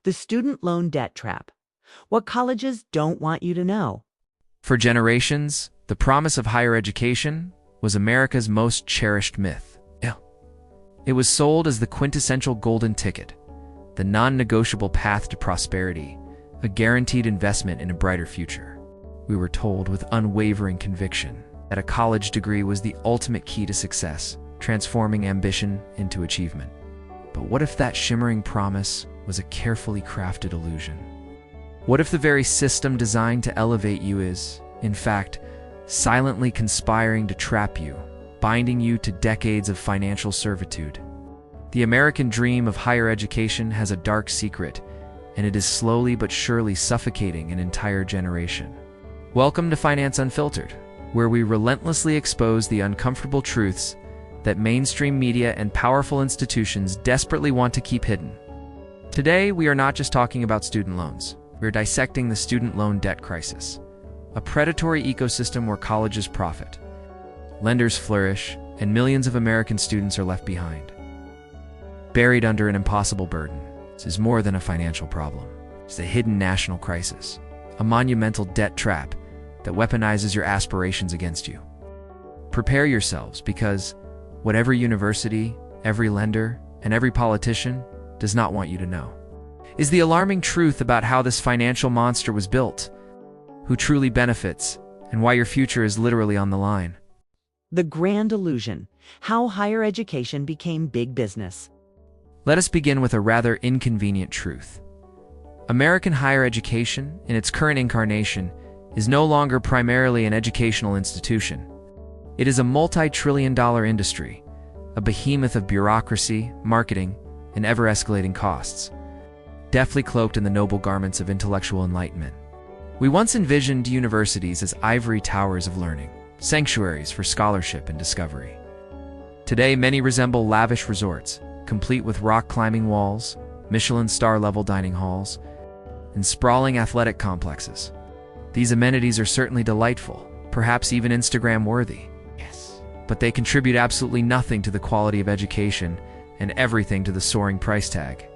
The student loan debt trap. What colleges don't want you to know. For generations, the promise of higher education was America's most cherished myth. It was sold as the quintessential golden ticket, the non-negotiable path to prosperity, a guaranteed investment in a brighter future. We were told with unwavering conviction that a college degree was the ultimate key to success, transforming ambition into achievement. But what if that shimmering promise was a carefully crafted illusion? What if the very system designed to elevate you is, in fact, silently conspiring to trap you, binding you to decades of financial servitude? The American dream of higher education has a dark secret, and it is slowly but surely suffocating an entire generation. Welcome to Finance Unfiltered, where we relentlessly expose the uncomfortable truths that mainstream media and powerful institutions desperately want to keep hidden. Today, we are not just talking about student loans. We are dissecting the student loan debt crisis, a predatory ecosystem where colleges profit, lenders flourish, and millions of American students are left behind. Buried under an impossible burden, this is more than a financial problem. It's a hidden national crisis, a monumental debt trap that weaponizes your aspirations against you. Prepare yourselves, because whatever university, every lender, and every politician does not want you to know is the alarming truth about how this financial monster was built, who truly benefits, and why your future is literally on the line. The grand illusion. How higher education became big business. Let us begin with a rather inconvenient truth. American higher education, in its current incarnation, is no longer primarily an educational institution. It is a multi-trillion-dollar industry, a behemoth of bureaucracy, marketing, and ever-escalating costs, deftly cloaked in the noble garments of intellectual enlightenment. We once envisioned universities as ivory towers of learning, sanctuaries for scholarship and discovery. Today, many resemble lavish resorts, complete with rock-climbing walls, Michelin star-level dining halls, and sprawling athletic complexes. These amenities are certainly delightful, perhaps even Instagram-worthy. But they contribute absolutely nothing to the quality of education and everything to the soaring price tag.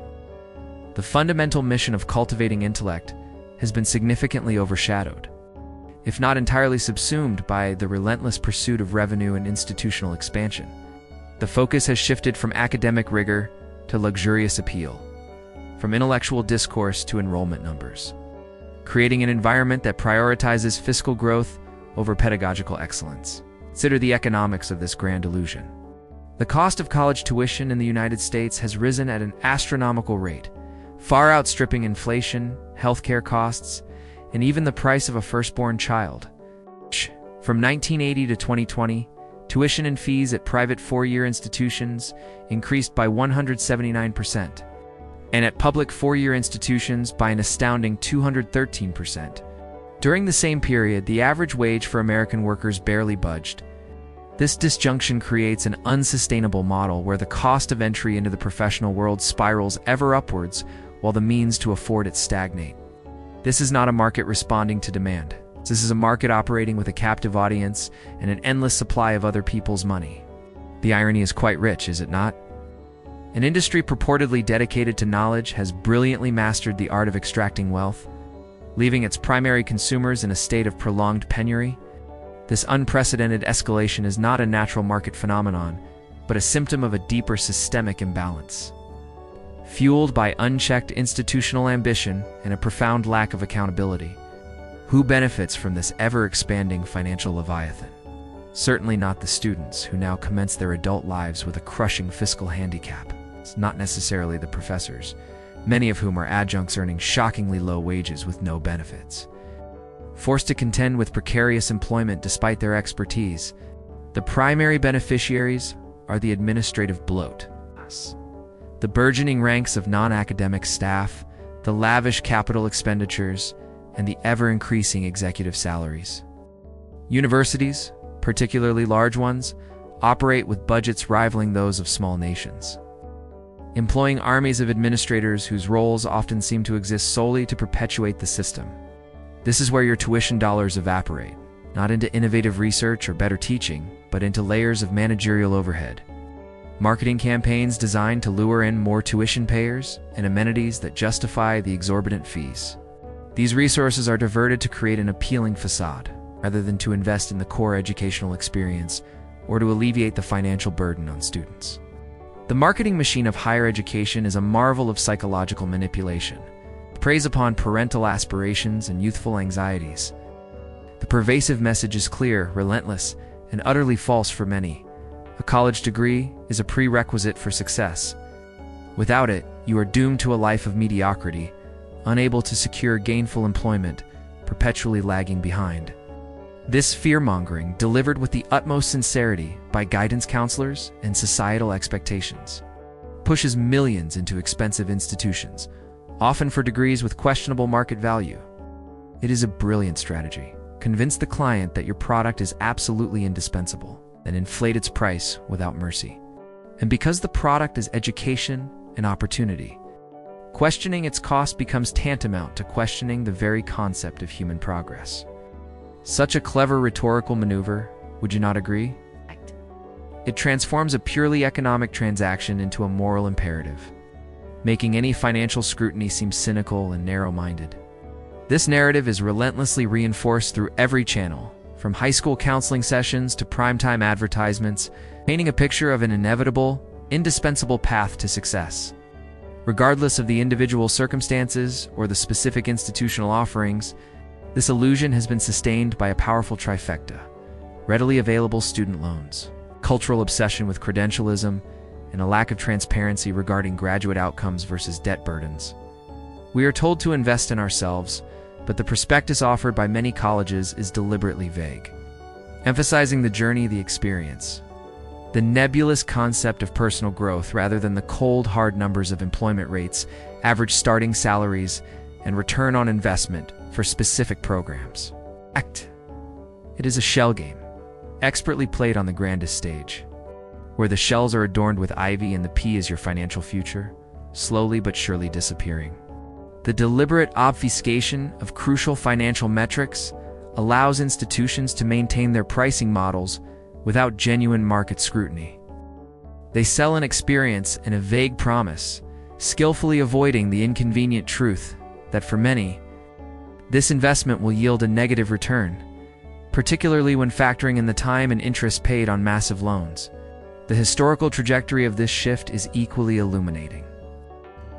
The fundamental mission of cultivating intellect has been significantly overshadowed, if not entirely subsumed, by the relentless pursuit of revenue and institutional expansion. The focus has shifted from academic rigor to luxurious appeal, from intellectual discourse to enrollment numbers, creating an environment that prioritizes fiscal growth over pedagogical excellence. Consider the economics of this grand illusion. The cost of college tuition in the United States has risen at an astronomical rate, far outstripping inflation, healthcare costs, and even the price of a firstborn child. From 1980 to 2020, tuition and fees at private four-year institutions increased by 179%, and at public four-year institutions by an astounding 213%. During the same period, the average wage for American workers barely budged. This disjunction creates an unsustainable model where the cost of entry into the professional world spirals ever upwards while the means to afford it stagnate. This is not a market responding to demand. This is a market operating with a captive audience and an endless supply of other people's money. The irony is quite rich, is it not? An industry purportedly dedicated to knowledge has brilliantly mastered the art of extracting wealth, leaving its primary consumers in a state of prolonged penury. This unprecedented escalation is not a natural market phenomenon, but a symptom of a deeper systemic imbalance, fueled by unchecked institutional ambition and a profound lack of accountability. Who benefits from this ever-expanding financial leviathan? Certainly not the students, who now commence their adult lives with a crushing fiscal handicap. It's not necessarily the professors, many of whom are adjuncts earning shockingly low wages with no benefits. Forced to contend with precarious employment despite their expertise, the primary beneficiaries are the administrative bloat, the burgeoning ranks of non-academic staff, the lavish capital expenditures, and the ever-increasing executive salaries. Universities, particularly large ones, operate with budgets rivaling those of small nations, employing armies of administrators whose roles often seem to exist solely to perpetuate the system. This is where your tuition dollars evaporate, not into innovative research or better teaching, but into layers of managerial overhead. Marketing campaigns designed to lure in more tuition payers and amenities that justify the exorbitant fees. These resources are diverted to create an appealing facade, rather than to invest in the core educational experience or to alleviate the financial burden on students. The marketing machine of higher education is a marvel of psychological manipulation. It preys upon parental aspirations and youthful anxieties. The pervasive message is clear, relentless, and utterly false for many. A college degree is a prerequisite for success. Without it, you are doomed to a life of mediocrity, unable to secure gainful employment, perpetually lagging behind. This fear-mongering, delivered with the utmost sincerity by guidance counselors and societal expectations, pushes millions into expensive institutions, often for degrees with questionable market value. It is a brilliant strategy. Convince the client that your product is absolutely indispensable, then inflate its price without mercy. And because the product is education and opportunity, questioning its cost becomes tantamount to questioning the very concept of human progress. Such a clever rhetorical maneuver, would you not agree? It transforms a purely economic transaction into a moral imperative, making any financial scrutiny seem cynical and narrow-minded. This narrative is relentlessly reinforced through every channel, from high school counseling sessions to primetime advertisements, painting a picture of an inevitable, indispensable path to success. Regardless of the individual circumstances or the specific institutional offerings, this illusion has been sustained by a powerful trifecta: readily available student loans, cultural obsession with credentialism, and a lack of transparency regarding graduate outcomes versus debt burdens. We are told to invest in ourselves, but the prospectus offered by many colleges is deliberately vague, emphasizing the journey, the experience, the nebulous concept of personal growth rather than the cold, hard numbers of employment rates, average starting salaries, and return on investment for specific programs. It is a shell game, expertly played on the grandest stage, where the shells are adorned with ivy and the pea is your financial future, slowly but surely disappearing. The deliberate obfuscation of crucial financial metrics allows institutions to maintain their pricing models without genuine market scrutiny. They sell an experience and a vague promise, skillfully avoiding the inconvenient truth that for many, this investment will yield a negative return, particularly when factoring in the time and interest paid on massive loans. The historical trajectory of this shift is equally illuminating.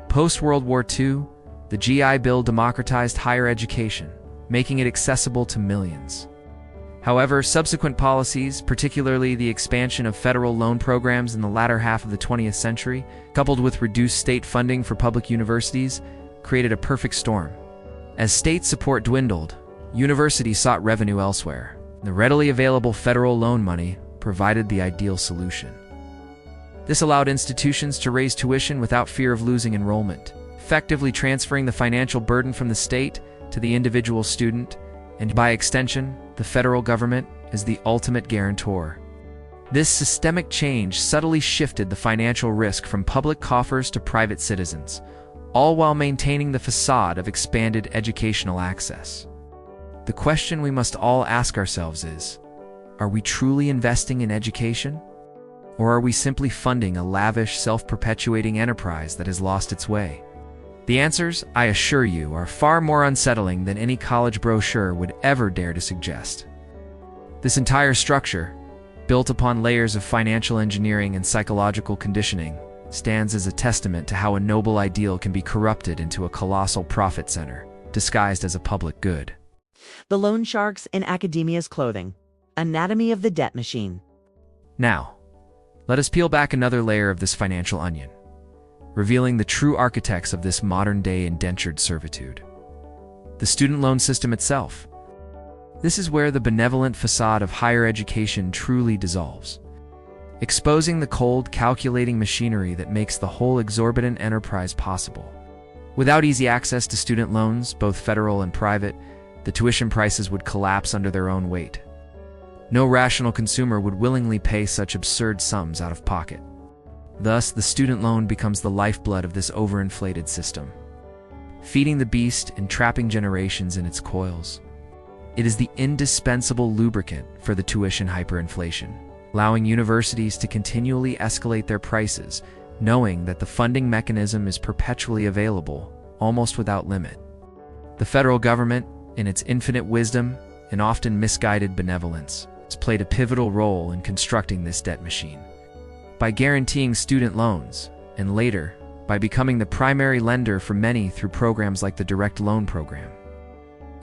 Post-World War II, the GI Bill democratized higher education, making it accessible to millions. However, subsequent policies, particularly the expansion of federal loan programs in the latter half of the 20th century, coupled with reduced state funding for public universities, created a perfect storm. As state support dwindled, universities sought revenue elsewhere. The readily available federal loan money provided the ideal solution. This allowed institutions to raise tuition without fear of losing enrollment, effectively transferring the financial burden from the state to the individual student, and by extension, the federal government as the ultimate guarantor. This systemic change subtly shifted the financial risk from public coffers to private citizens, all while maintaining the facade of expanded educational access. The question we must all ask ourselves is, are we truly investing in education? Or are we simply funding a lavish, self-perpetuating enterprise that has lost its way? The answers, I assure you, are far more unsettling than any college brochure would ever dare to suggest. This entire structure, built upon layers of financial engineering and psychological conditioning, stands as a testament to how a noble ideal can be corrupted into a colossal profit center, disguised as a public good. The loan sharks in academia's clothing. Anatomy of the debt machine. Now, let us peel back another layer of this financial onion, revealing the true architects of this modern-day indentured servitude: the student loan system itself. This is where the benevolent facade of higher education truly dissolves, exposing the cold, calculating machinery that makes the whole exorbitant enterprise possible. Without easy access to student loans, both federal and private, the tuition prices would collapse under their own weight. No rational consumer would willingly pay such absurd sums out of pocket. Thus, the student loan becomes the lifeblood of this overinflated system, feeding the beast and trapping generations in its coils. It is the indispensable lubricant for the tuition hyperinflation, allowing universities to continually escalate their prices, knowing that the funding mechanism is perpetually available, almost without limit. The federal government, in its infinite wisdom and often misguided benevolence, has played a pivotal role in constructing this debt machine. By guaranteeing student loans, and later, by becoming the primary lender for many through programs like the Direct Loan Program,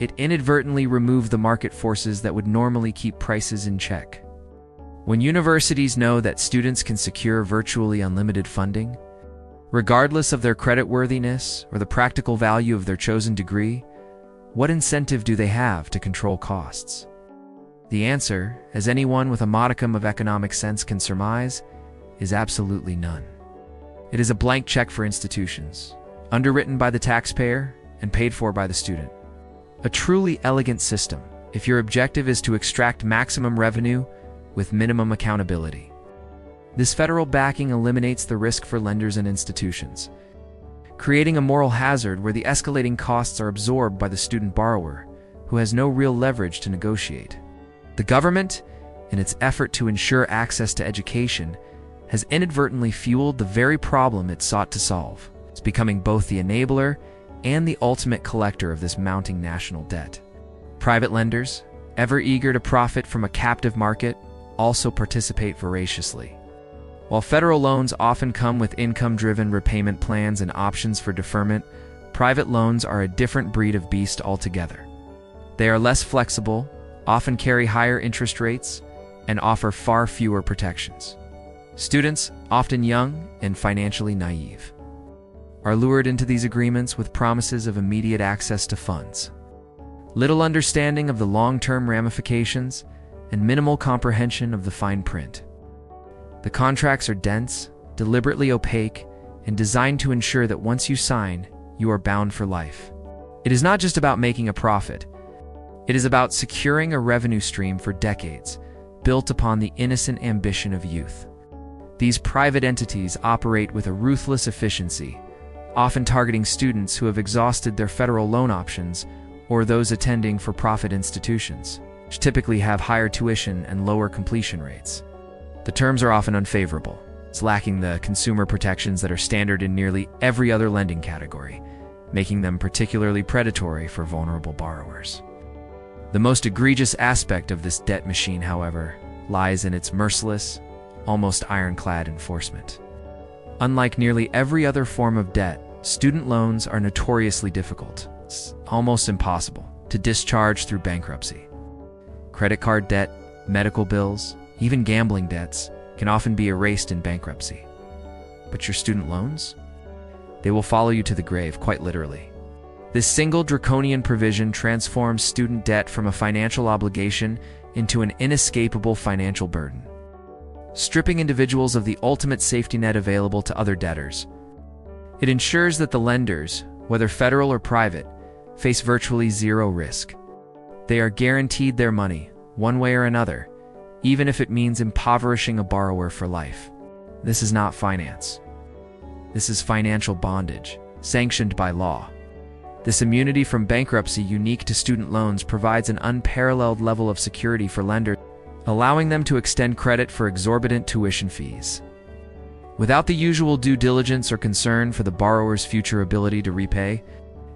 it inadvertently removed the market forces that would normally keep prices in check. When universities know that students can secure virtually unlimited funding, regardless of their creditworthiness or the practical value of their chosen degree, what incentive do they have to control costs? The answer, as anyone with a modicum of economic sense can surmise, is absolutely none. It is a blank check for institutions, underwritten by the taxpayer and paid for by the student. A truly elegant system, if your objective is to extract maximum revenue with minimum accountability. This federal backing eliminates the risk for lenders and institutions, creating a moral hazard where the escalating costs are absorbed by the student borrower, who has no real leverage to negotiate. The government, in its effort to ensure access to education, has inadvertently fueled the very problem it sought to solve. It's becoming both the enabler and the ultimate collector of this mounting national debt. Private lenders, ever eager to profit from a captive market, also participate voraciously. While federal loans often come with income-driven repayment plans and options for deferment, private loans are a different breed of beast altogether. They are less flexible, often carry higher interest rates, and offer far fewer protections. Students, often young and financially naive, are lured into these agreements with promises of immediate access to funds. Little understanding of the long-term ramifications and minimal comprehension of the fine print. The contracts are dense, deliberately opaque, and designed to ensure that once you sign, you are bound for life. It is not just about making a profit. It is about securing a revenue stream for decades, built upon the innocent ambition of youth. These private entities operate with a ruthless efficiency, often targeting students who have exhausted their federal loan options or those attending for-profit institutions, which typically have higher tuition and lower completion rates. The terms are often unfavorable. It's lacking the consumer protections that are standard in nearly every other lending category, making them particularly predatory for vulnerable borrowers. The most egregious aspect of this debt machine, however, lies in its merciless, almost ironclad enforcement. Unlike nearly every other form of debt, student loans are notoriously difficult, it's almost impossible, to discharge through bankruptcy. Credit card debt, medical bills, even gambling debts can often be erased in bankruptcy. But your student loans? They will follow you to the grave, quite literally. This single draconian provision transforms student debt from a financial obligation into an inescapable financial burden, stripping individuals of the ultimate safety net available to other debtors. It ensures that the lenders, whether federal or private, face virtually zero risk. They are guaranteed their money, one way or another, even if it means impoverishing a borrower for life. This is not finance. This is financial bondage, sanctioned by law. This immunity from bankruptcy unique to student loans provides an unparalleled level of security for lenders, allowing them to extend credit for exorbitant tuition fees, without the usual due diligence or concern for the borrower's future ability to repay.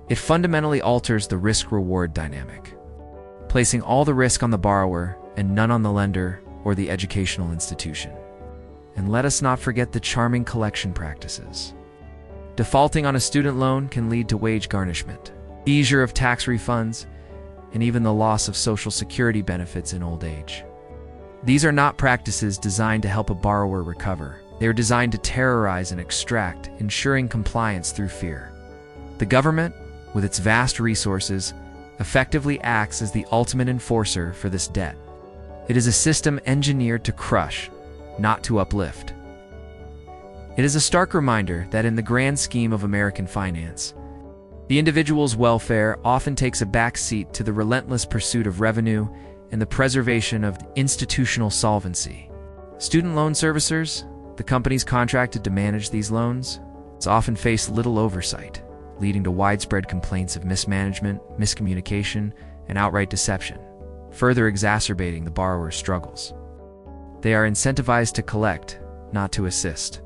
It fundamentally alters the risk-reward dynamic, placing all the risk on the borrower and none on the lender or the educational institution. And let us not forget the charming collection practices. Defaulting on a student loan can lead to wage garnishment, seizure of tax refunds, and even the loss of Social Security benefits in old age. These are not practices designed to help a borrower recover. They are designed to terrorize and extract, ensuring compliance through fear. The government, with its vast resources, effectively acts as the ultimate enforcer for this debt. It is a system engineered to crush, not to uplift. It is a stark reminder that in the grand scheme of American finance, the individual's welfare often takes a back seat to the relentless pursuit of revenue and the preservation of institutional solvency. Student loan servicers, the companies contracted to manage these loans, often face little oversight, leading to widespread complaints of mismanagement, miscommunication, and outright deception, further exacerbating the borrower's struggles. They are incentivized to collect, not to assist,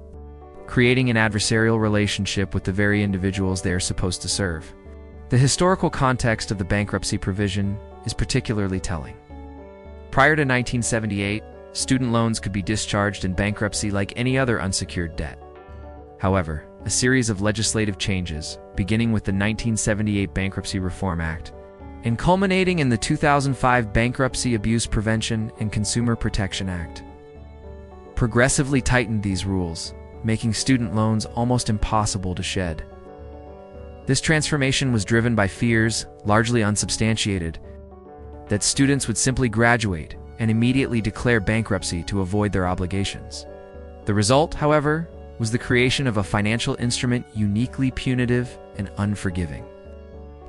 creating an adversarial relationship with the very individuals they are supposed to serve. The historical context of the bankruptcy provision is particularly telling. Prior to 1978, student loans could be discharged in bankruptcy like any other unsecured debt. However, a series of legislative changes, beginning with the 1978 Bankruptcy Reform Act and culminating in the 2005 Bankruptcy Abuse Prevention and Consumer Protection Act, progressively tightened these rules, making student loans almost impossible to shed. This transformation was driven by fears, largely unsubstantiated, that students would simply graduate and immediately declare bankruptcy to avoid their obligations. The result, however, was the creation of a financial instrument uniquely punitive and unforgiving,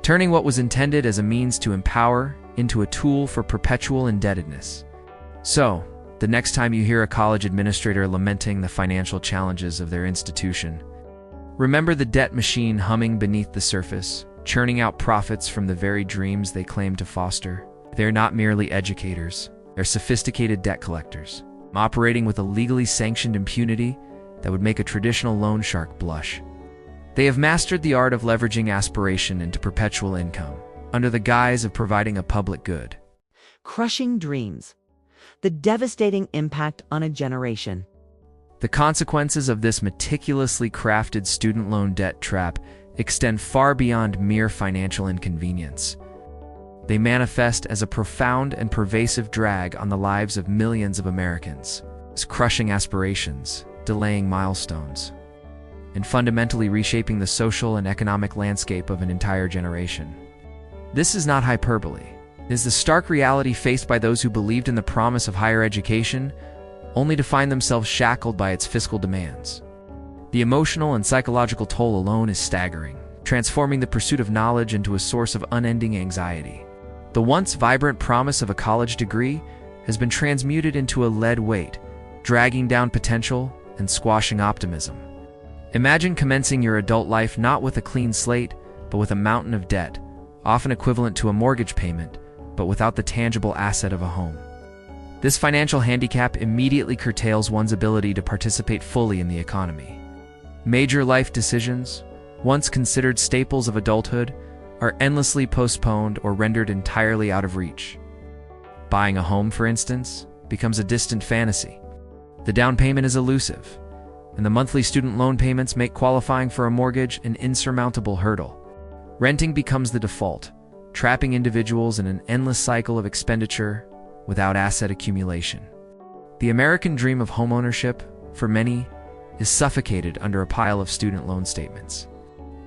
turning what was intended as a means to empower into a tool for perpetual indebtedness. So, the next time you hear a college administrator lamenting the financial challenges of their institution, remember the debt machine humming beneath the surface, churning out profits from the very dreams they claim to foster. They're not merely educators, they're sophisticated debt collectors, operating with a legally sanctioned impunity that would make a traditional loan shark blush. They have mastered the art of leveraging aspiration into perpetual income, under the guise of providing a public good. Crushing dreams. The devastating impact on a generation. The consequences of this meticulously crafted student loan debt trap extend far beyond mere financial inconvenience. They manifest as a profound and pervasive drag on the lives of millions of Americans, crushing aspirations, delaying milestones, and fundamentally reshaping the social and economic landscape of an entire generation. This is not hyperbole. It is the stark reality faced by those who believed in the promise of higher education, only to find themselves shackled by its fiscal demands. The emotional and psychological toll alone is staggering, transforming the pursuit of knowledge into a source of unending anxiety. The once vibrant promise of a college degree has been transmuted into a lead weight, dragging down potential and squashing optimism. Imagine commencing your adult life not with a clean slate, but with a mountain of debt, often equivalent to a mortgage payment, but without the tangible asset of a home. This financial handicap immediately curtails one's ability to participate fully in the economy. Major life decisions, once considered staples of adulthood, are endlessly postponed or rendered entirely out of reach. Buying a home, for instance, becomes a distant fantasy. The down payment is elusive, and the monthly student loan payments make qualifying for a mortgage an insurmountable hurdle. Renting becomes the default, trapping individuals in an endless cycle of expenditure without asset accumulation. The American dream of homeownership, for many, is suffocated under a pile of student loan statements.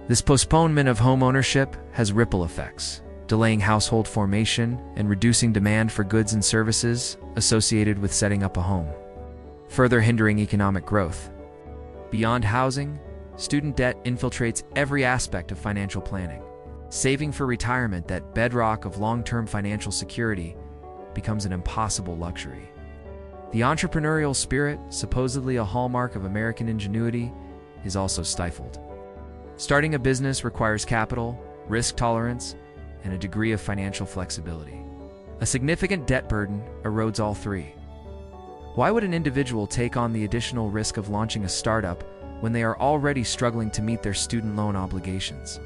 This postponement of homeownership has ripple effects, delaying household formation and reducing demand for goods and services associated with setting up a home, further hindering economic growth. Beyond housing, student debt infiltrates every aspect of financial planning. Saving for retirement, that bedrock of long-term financial security, becomes an impossible luxury. The entrepreneurial spirit, supposedly a hallmark of American ingenuity, is also stifled. Starting a business requires capital, risk tolerance, and a degree of financial flexibility. A significant debt burden erodes all three. Why would an individual take on the additional risk of launching a startup when they are already struggling to meet their student loan obligations?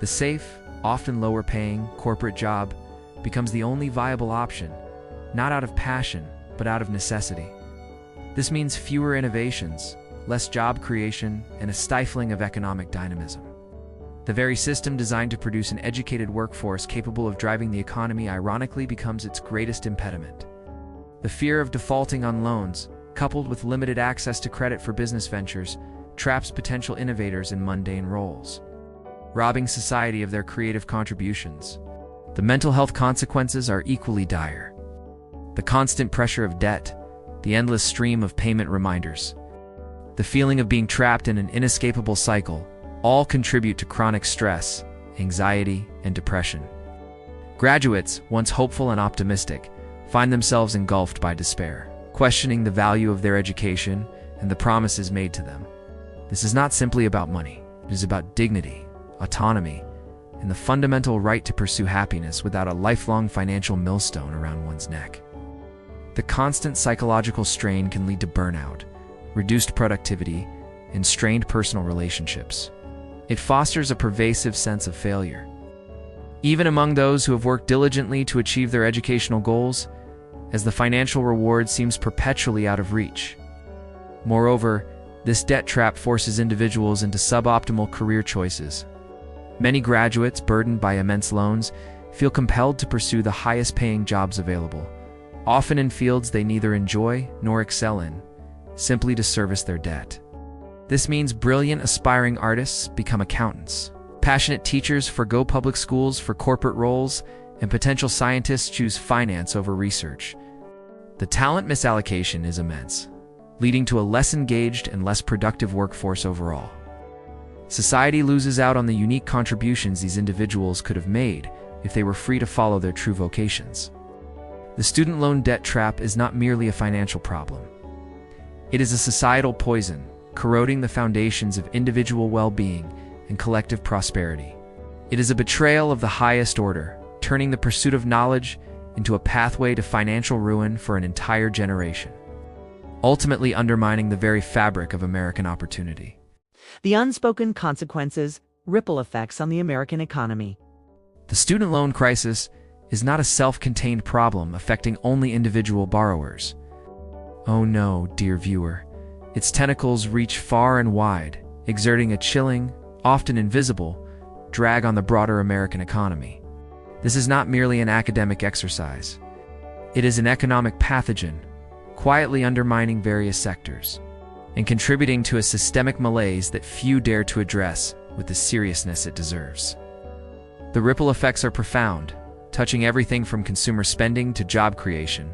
The safe, often lower-paying, corporate job becomes the only viable option, not out of passion, but out of necessity. This means fewer innovations, less job creation, and a stifling of economic dynamism. The very system designed to produce an educated workforce capable of driving the economy ironically becomes its greatest impediment. The fear of defaulting on loans, coupled with limited access to credit for business ventures, traps potential innovators in mundane roles, robbing society of their creative contributions. The mental health consequences are equally dire. The constant pressure of debt, the endless stream of payment reminders, the feeling of being trapped in an inescapable cycle, all contribute to chronic stress, anxiety, and depression. Graduates, once hopeful and optimistic, find themselves engulfed by despair, questioning the value of their education and the promises made to them. This is not simply about money. It is about dignity, autonomy, and the fundamental right to pursue happiness without a lifelong financial millstone around one's neck. The constant psychological strain can lead to burnout, reduced productivity, and strained personal relationships. It fosters a pervasive sense of failure. Even among those who have worked diligently to achieve their educational goals, as the financial reward seems perpetually out of reach. Moreover, this debt trap forces individuals into suboptimal career choices. Many graduates, burdened by immense loans, feel compelled to pursue the highest-paying jobs available, often in fields they neither enjoy nor excel in, simply to service their debt. This means brilliant aspiring artists become accountants. Passionate teachers forgo public schools for corporate roles, and potential scientists choose finance over research. The talent misallocation is immense, leading to a less engaged and less productive workforce overall. Society loses out on the unique contributions these individuals could have made if they were free to follow their true vocations. The student loan debt trap is not merely a financial problem. It is a societal poison, corroding the foundations of individual well-being and collective prosperity. It is a betrayal of the highest order, turning the pursuit of knowledge into a pathway to financial ruin for an entire generation, ultimately undermining the very fabric of American opportunity. The unspoken consequences, ripple effects on the American economy. The student loan crisis is not a self-contained problem affecting only individual borrowers. Oh no, dear viewer, its tentacles reach far and wide, exerting a chilling, often invisible, drag on the broader American economy. This is not merely an academic exercise. It is an economic pathogen, quietly undermining various sectors and contributing to a systemic malaise that few dare to address with the seriousness it deserves. The ripple effects are profound, touching everything from consumer spending to job creation,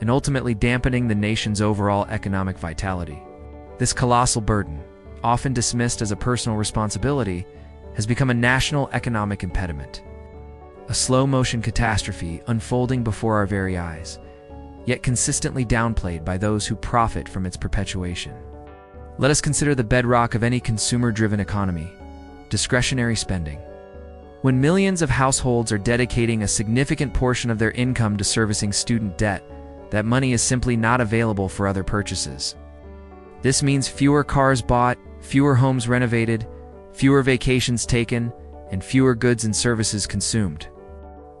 and ultimately dampening the nation's overall economic vitality. This colossal burden, often dismissed as a personal responsibility, has become a national economic impediment. A slow-motion catastrophe unfolding before our very eyes, yet consistently downplayed by those who profit from its perpetuation. Let us consider the bedrock of any consumer-driven economy: discretionary spending. When millions of households are dedicating a significant portion of their income to servicing student debt, that money is simply not available for other purchases. This means fewer cars bought, fewer homes renovated, fewer vacations taken, and fewer goods and services consumed.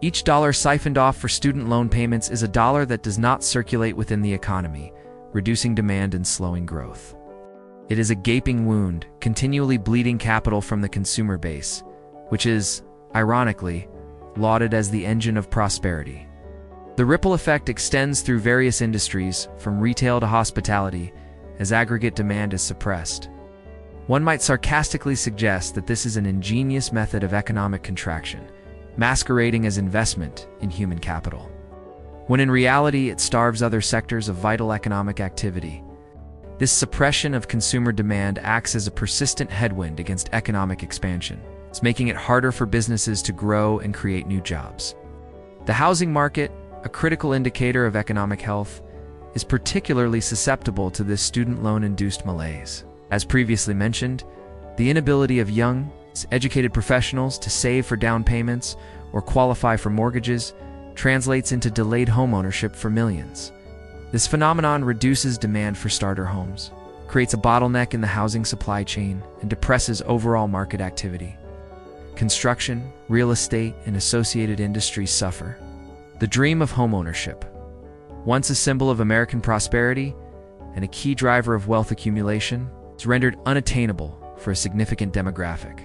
Each dollar siphoned off for student loan payments is a dollar that does not circulate within the economy, reducing demand and slowing growth. It is a gaping wound, continually bleeding capital from the consumer base, which is, ironically, lauded as the engine of prosperity. The ripple effect extends through various industries, from retail to hospitality, as aggregate demand is suppressed. One might sarcastically suggest that this is an ingenious method of economic contraction, masquerading as investment in human capital, when in reality it starves other sectors of vital economic activity. This suppression of consumer demand acts as a persistent headwind against economic expansion. It's making it harder for businesses to grow and create new jobs. The housing market, a critical indicator of economic health, is particularly susceptible to this student loan-induced malaise. As previously mentioned, the inability of young, educated professionals to save for down payments or qualify for mortgages translates into delayed homeownership for millions. This phenomenon reduces demand for starter homes, creates a bottleneck in the housing supply chain, and depresses overall market activity. Construction, real estate, and associated industries suffer. The dream of homeownership, once a symbol of American prosperity and a key driver of wealth accumulation, is rendered unattainable for a significant demographic,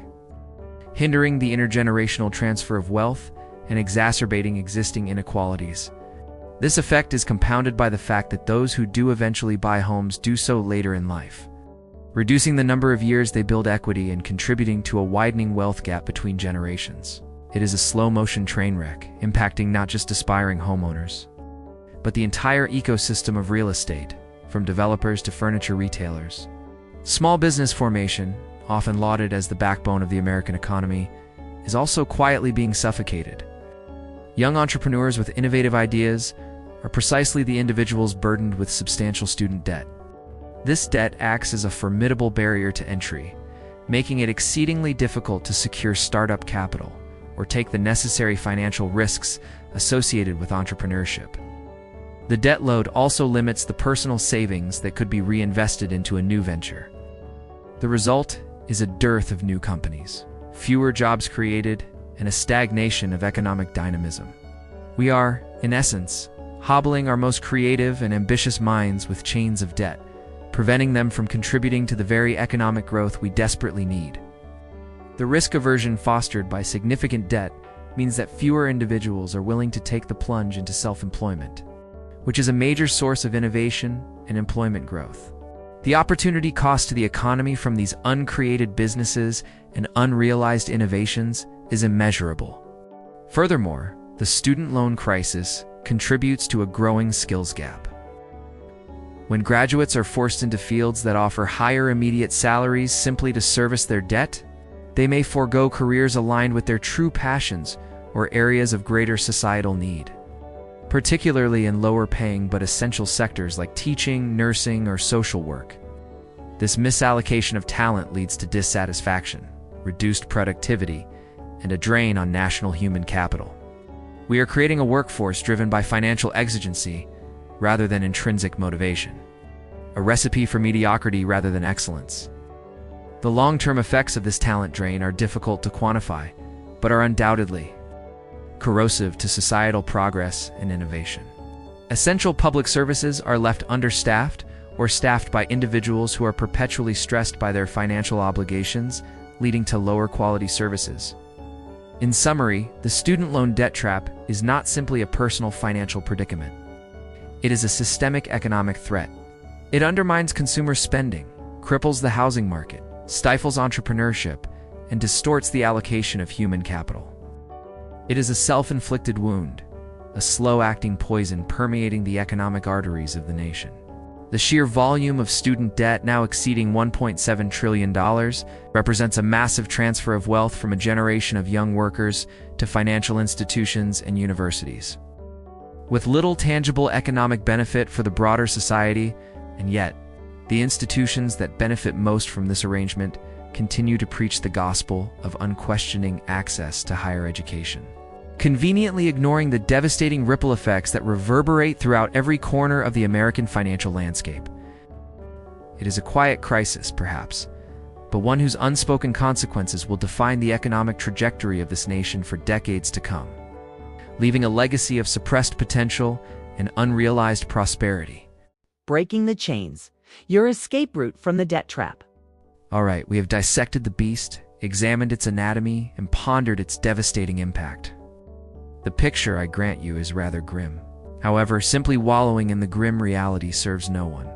hindering the intergenerational transfer of wealth and exacerbating existing inequalities. This effect is compounded by the fact that those who do eventually buy homes do so later in life, reducing the number of years they build equity and contributing to a widening wealth gap between generations. It is a slow-motion train wreck, impacting not just aspiring homeowners, but the entire ecosystem of real estate, from developers to furniture retailers. Small business formation, often lauded as the backbone of the American economy, is also quietly being suffocated. Young entrepreneurs with innovative ideas are precisely the individuals burdened with substantial student debt. This debt acts as a formidable barrier to entry, making it exceedingly difficult to secure startup capital or take the necessary financial risks associated with entrepreneurship. The debt load also limits the personal savings that could be reinvested into a new venture. The result is a dearth of new companies, fewer jobs created, and a stagnation of economic dynamism. We are, in essence, hobbling our most creative and ambitious minds with chains of debt, preventing them from contributing to the very economic growth we desperately need. The risk aversion fostered by significant debt means that fewer individuals are willing to take the plunge into self-employment, which is a major source of innovation and employment growth. The opportunity cost to the economy from these uncreated businesses and unrealized innovations is immeasurable. Furthermore, the student loan crisis contributes to a growing skills gap. When graduates are forced into fields that offer higher immediate salaries simply to service their debt, they may forego careers aligned with their true passions or areas of greater societal need, particularly in lower-paying but essential sectors like teaching, nursing, or social work. This misallocation of talent leads to dissatisfaction, reduced productivity, and a drain on national human capital. We are creating a workforce driven by financial exigency rather than intrinsic motivation, a recipe for mediocrity rather than excellence. The long-term effects of this talent drain are difficult to quantify, but are undoubtedly corrosive to societal progress and innovation. Essential public services are left understaffed or staffed by individuals who are perpetually stressed by their financial obligations, leading to lower quality services. In summary, the student loan debt trap is not simply a personal financial predicament. It is a systemic economic threat. It undermines consumer spending, cripples the housing market, stifles entrepreneurship, and distorts the allocation of human capital. It is a self-inflicted wound, a slow-acting poison permeating the economic arteries of the nation. The sheer volume of student debt, now exceeding $1.7 trillion, represents a massive transfer of wealth from a generation of young workers to financial institutions and universities. With little tangible economic benefit for the broader society, and yet, the institutions that benefit most from this arrangement continue to preach the gospel of unquestioning access to higher education, conveniently ignoring the devastating ripple effects that reverberate throughout every corner of the American financial landscape. It is a quiet crisis, perhaps, but one whose unspoken consequences will define the economic trajectory of this nation for decades to come, leaving a legacy of suppressed potential and unrealized prosperity. Breaking the chains, your escape route from the debt trap. All right, we have dissected the beast, examined its anatomy, and pondered its devastating impact. The picture, I grant you, is rather grim. However, simply wallowing in the grim reality serves no one.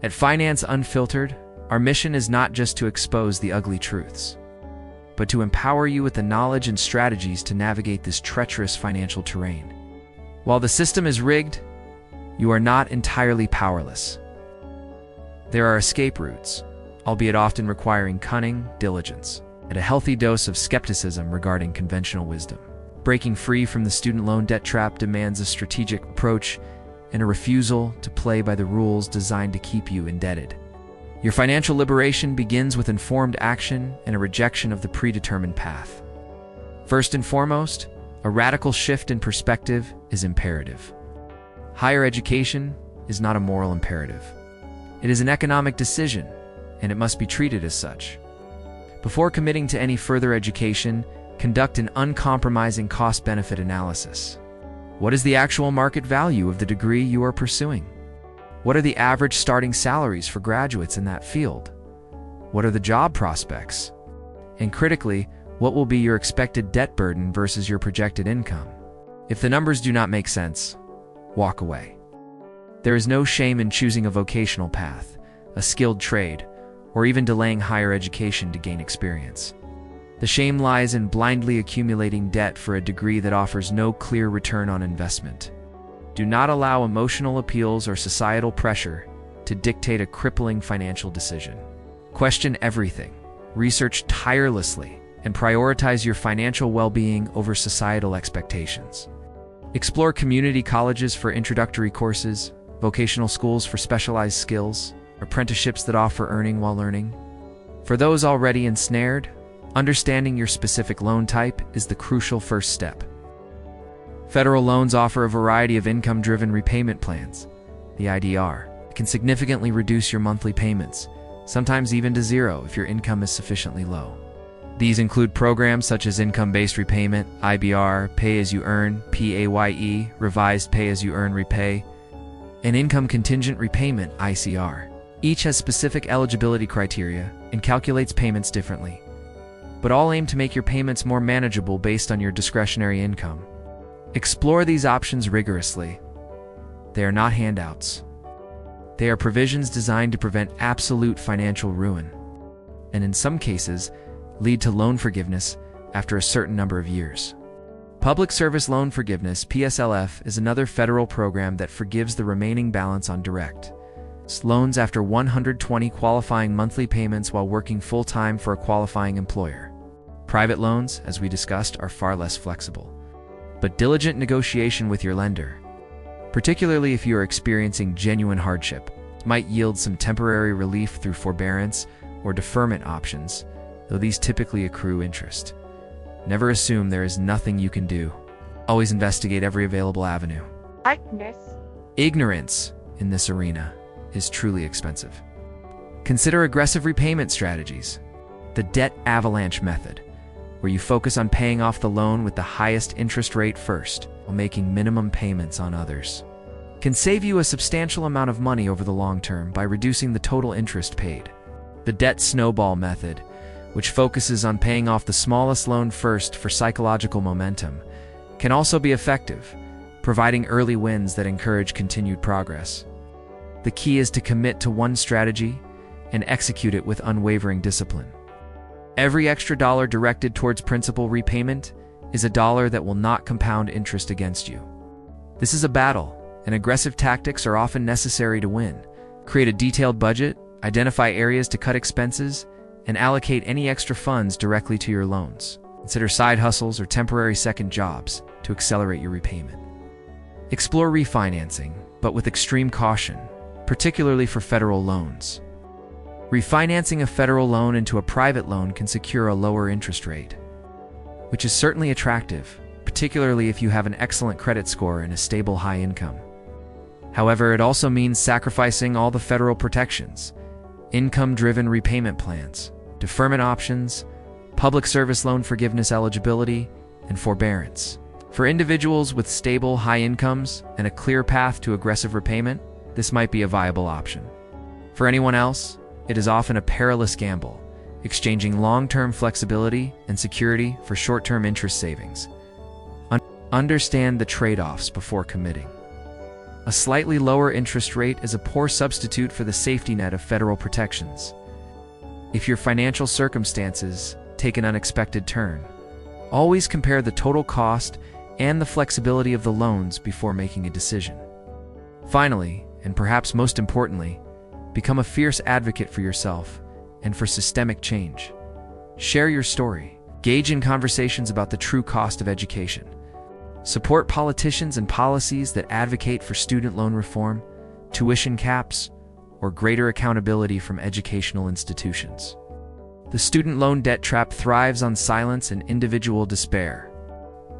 At Finance Unfiltered, our mission is not just to expose the ugly truths, but to empower you with the knowledge and strategies to navigate this treacherous financial terrain. While the system is rigged, you are not entirely powerless. There are escape routes, albeit often requiring cunning, diligence, and a healthy dose of skepticism regarding conventional wisdom. Breaking free from the student loan debt trap demands a strategic approach and a refusal to play by the rules designed to keep you indebted. Your financial liberation begins with informed action and a rejection of the predetermined path. First and foremost, a radical shift in perspective is imperative. Higher education is not a moral imperative. It is an economic decision, and it must be treated as such. Before committing to any further education, conduct an uncompromising cost-benefit analysis. What is the actual market value of the degree you are pursuing? What are the average starting salaries for graduates in that field? What are the job prospects? And critically, what will be your expected debt burden versus your projected income? If the numbers do not make sense, walk away. There is no shame in choosing a vocational path, a skilled trade, or even delaying higher education to gain experience. The shame lies in blindly accumulating debt for a degree that offers no clear return on investment. Do not allow emotional appeals or societal pressure to dictate a crippling financial decision. Question everything, research tirelessly, and prioritize your financial well-being over societal expectations. Explore community colleges for introductory courses, vocational schools for specialized skills, apprenticeships that offer earning while learning. For those already ensnared, understanding your specific loan type is the crucial first step. Federal loans offer a variety of income-driven repayment plans, the IDR. It can significantly reduce your monthly payments, sometimes even to zero if your income is sufficiently low. These include programs such as income-based repayment, IBR, pay-as-you-earn, PAYE, revised pay-as-you-earn repay, and income-contingent repayment, ICR. Each has specific eligibility criteria and calculates payments differently, but all aim to make your payments more manageable based on your discretionary income. Explore these options rigorously. They are not handouts. They are provisions designed to prevent absolute financial ruin, and in some cases, lead to loan forgiveness after a certain number of years. Public Service Loan Forgiveness, PSLF, is another federal program that forgives the remaining balance on direct loans after 120 qualifying monthly payments while working full-time for a qualifying employer. Private loans, as we discussed, are far less flexible, but diligent negotiation with your lender, particularly if you are experiencing genuine hardship, might yield some temporary relief through forbearance or deferment options, though these typically accrue interest. Never assume there is nothing you can do. Always investigate every available avenue. Ignorance in this arena is truly expensive. Consider aggressive repayment strategies. The debt avalanche method, where you focus on paying off the loan with the highest interest rate first, while making minimum payments on others, can save you a substantial amount of money over the long term by reducing the total interest paid. The debt snowball method, which focuses on paying off the smallest loan first for psychological momentum, can also be effective, providing early wins that encourage continued progress. The key is to commit to one strategy and execute it with unwavering discipline. Every extra dollar directed towards principal repayment is a dollar that will not compound interest against you. This is a battle, and aggressive tactics are often necessary to win. Create a detailed budget, identify areas to cut expenses, and allocate any extra funds directly to your loans. Consider side hustles or temporary second jobs to accelerate your repayment. Explore refinancing, but with extreme caution, particularly for federal loans. Refinancing a federal loan into a private loan can secure a lower interest rate, which is certainly attractive, particularly if you have an excellent credit score and a stable high income. However, it also means sacrificing all the federal protections, income-driven repayment plans, deferment options, public service loan forgiveness eligibility, and forbearance. For individuals with stable high incomes and a clear path to aggressive repayment, this might be a viable option. For anyone else, it is often a perilous gamble, exchanging long-term flexibility and security for short-term interest savings. Understand the trade-offs before committing. A slightly lower interest rate is a poor substitute for the safety net of federal protections. If your financial circumstances take an unexpected turn, always compare the total cost and the flexibility of the loans before making a decision. Finally, and perhaps most importantly, become a fierce advocate for yourself and for systemic change. Share your story. Engage in conversations about the true cost of education. Support politicians and policies that advocate for student loan reform, tuition caps, or greater accountability from educational institutions. The student loan debt trap thrives on silence and individual despair.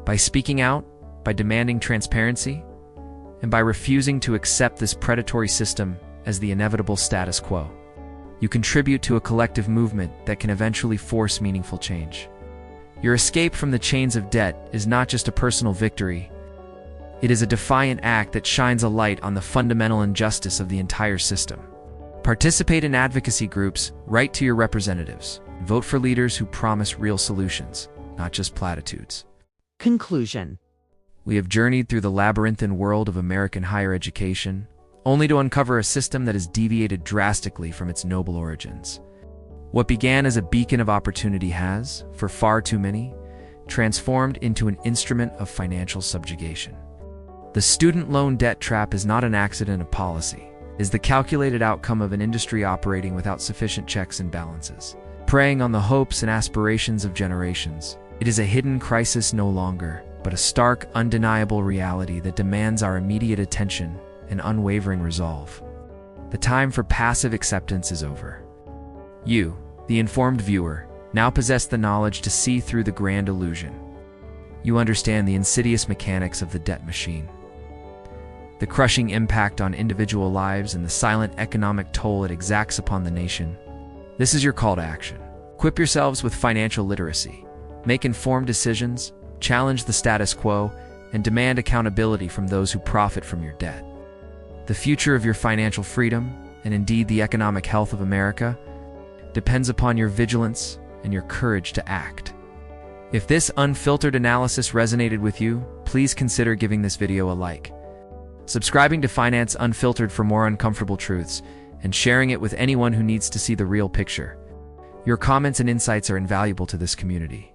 By speaking out, by demanding transparency, and by refusing to accept this predatory system as the inevitable status quo, you contribute to a collective movement that can eventually force meaningful change. Your escape from the chains of debt is not just a personal victory. It is a defiant act that shines a light on the fundamental injustice of the entire system. Participate in advocacy groups, write to your representatives, and vote for leaders who promise real solutions, not just platitudes. Conclusion. We have journeyed through the labyrinthine world of American higher education, only to uncover a system that has deviated drastically from its noble origins. What began as a beacon of opportunity has, for far too many, transformed into an instrument of financial subjugation. The student loan debt trap is not an accident of policy. It is the calculated outcome of an industry operating without sufficient checks and balances, preying on the hopes and aspirations of generations. It is a hidden crisis no longer, but a stark, undeniable reality that demands our immediate attention and unwavering resolve. The time for passive acceptance is over. You, the informed viewer, now possess the knowledge to see through the grand illusion. you understand the insidious mechanics of the debt machine, the crushing impact on individual lives, and the silent economic toll it exacts upon the nation. This is your call to action. Equip yourselves with financial literacy. Make informed decisions, challenge the status quo, and demand accountability from those who profit from your debt. The future of your financial freedom, and indeed the economic health of America, depends upon your vigilance and your courage to act. If this unfiltered analysis resonated with you, please consider giving this video a like, subscribing to Finance Unfiltered for more uncomfortable truths, and sharing it with anyone who needs to see the real picture. Your comments and insights are invaluable to this community.